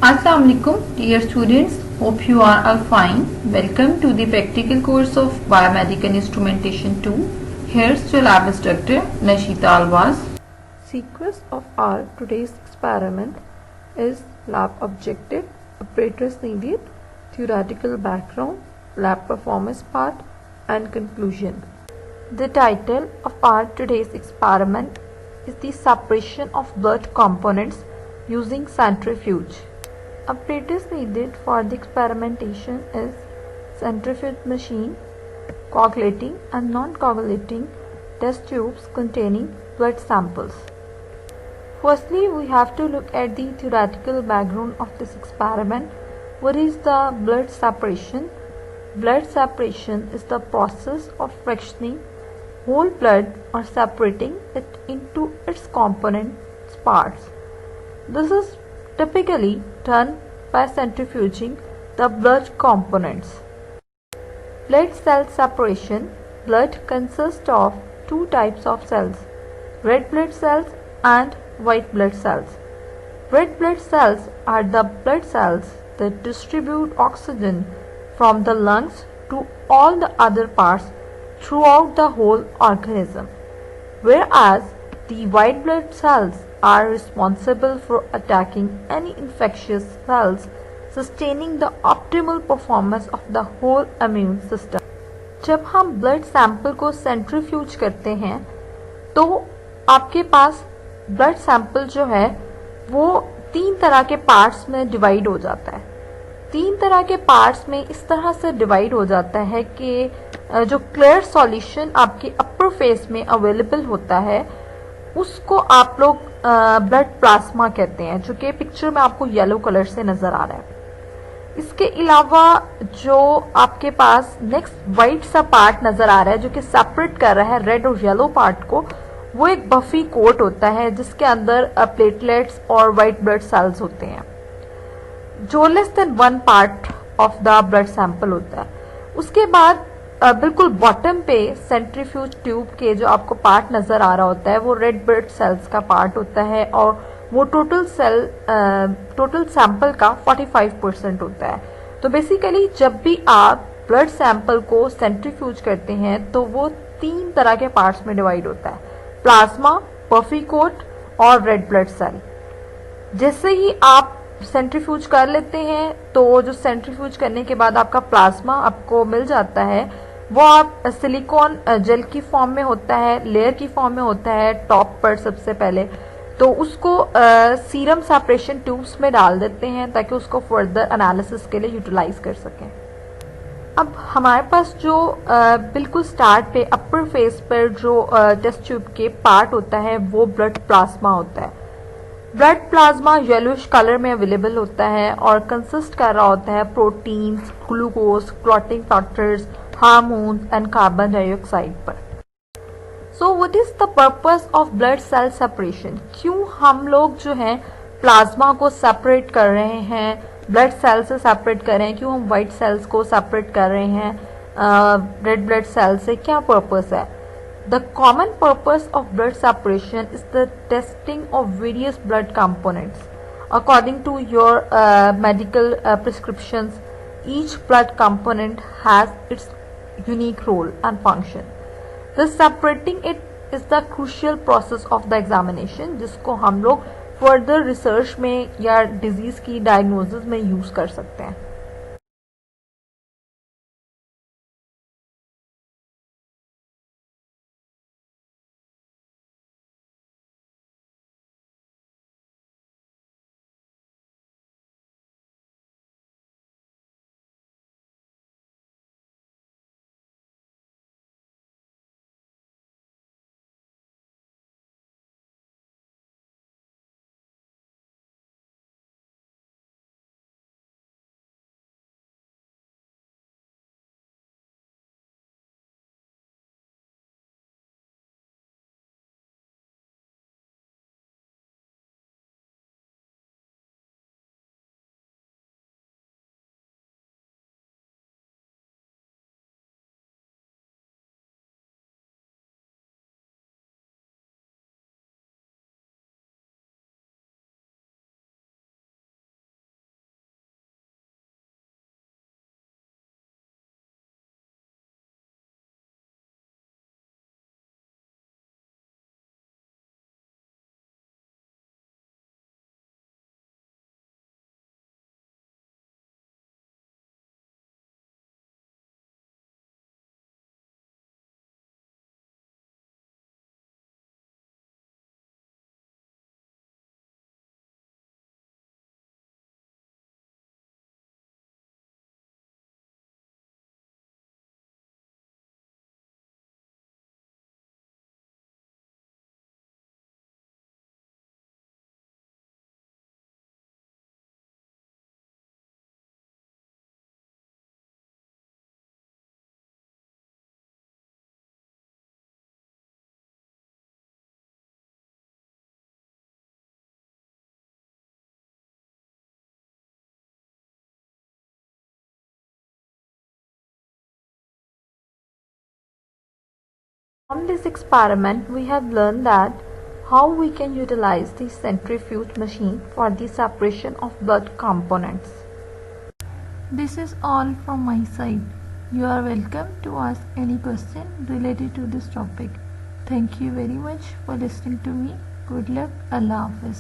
Assalamu alaikum dear students, hope you are all fine. Welcome to the practical course of Biomedical Instrumentation 2. Here's your lab instructor Nashita Alwaz. Sequence of our today's experiment is lab objective, apparatus needed, theoretical background, lab performance part and conclusion. The title of our today's experiment is the separation of blood components using centrifuge. Apparatus needed for the experimentation is centrifuge machine, coagulating and non-coagulating test tubes containing blood samples. Firstly, we have to look at the theoretical background of this experiment. What is the blood separation? Blood separation is the process of fractioning whole blood or separating it into its component parts. This is typically done by centrifuging the blood components. Blood cell separation. Blood consists of two types of cells, red blood cells and white blood cells. Red blood cells are the blood cells that distribute oxygen from the lungs to all the other parts throughout the whole organism, whereas the white blood cells are responsible for attacking any infectious cells, sustaining the optimal performance of the whole immune system. जब हम blood sample को centrifuge करते हैं तो आपके पास blood sample जो है वो तीन तरह के पार्ट्स में डिवाइड हो जाता है। तीन तरह के पार्ट्स में इस तरह से डिवाइड हो जाता है कि जो क्लियर सॉल्यूशन आपके अपर फेस में अवेलेबल होता है उसको आप लोग ब्लड प्लाज्मा कहते हैं, जो कि पिक्चर में आपको येलो कलर से नजर आ रहा है। इसके अलावा जो आपके पास नेक्स्ट वाइट सा पार्ट नजर आ रहा है जो कि सेपरेट कर रहा है रेड और येलो पार्ट को, वो एक बफी कोट होता है जिसके अंदर प्लेटलेट्स और वाइट ब्लड सेल्स होते हैं, जो less than 1 part of the blood sample होता है। उसके बाद बिल्कुल बॉटम पे सेंट्रीफ्यूज ट्यूब के जो आपको पार्ट नजर आ रहा होता है वो रेड ब्लड सेल्स का पार्ट होता है और वो टोटल सैंपल का 45% होता है। तो बेसिकली जब भी आप ब्लड सैंपल को सेंट्रीफ्यूज करते हैं तो वो तीन तरह के पार्ट्स में डिवाइड होता है, प्लाज्मा, बफी कोट और रेड ब्लड सेल। जैसे ही आप सेंट्रीफ्यूज कर लेते हैं तो जो सेंट्रीफ्यूज करने के बाद आपका प्लाज्मा आपको मिल जाता है वो आप सिलिकॉन जेल की फॉर्म में होता है, लेयर की फॉर्म में होता है टॉप पर सबसे पहले। तो उसको सीरम सेपरेशन ट्यूब्स में डाल देते हैं ताकि उसको फर्दर एनालिसिस के लिए यूटिलाइज कर सकें। अब हमारे पास जो बिल्कुल स्टार्ट पे अपर फेस पर जो टेस्ट ट्यूब के पार्ट होता है वो ब्लड प्लाज्मा होता है। ब्लड प्लाज्मा येलोइश कलर में अवेलेबल होता है और कंसिस्ट कर रहा होता है proteins, glucose, clotting factors, hormones and carbon dioxide पर। So what is the purpose of blood cell separation? क्यों हम लोग जो है प्लाज्मा को सेपरेट कर रहे हैं, ब्लड सेल से सेपरेट कर रहे हैं? क्यों हम व्हाइट सेल्स को सेपरेट कर रहे हैं रेड ब्लड सेल से? क्या पर्पस है? The common purpose of blood separation is the testing of various blood components. According to your medical prescriptions, each blood component has its unique role and function. Thus, separating it is the crucial process of the examination, जिसको हम लोग further research में या disease की diagnosis में use कर सकते हैं। From this experiment, we have learned that how we can utilize the centrifuge machine for the separation of blood components. This is all from my side. You are welcome to ask any question related to this topic. Thank you very much for listening to me. Good luck. Allah Hafiz.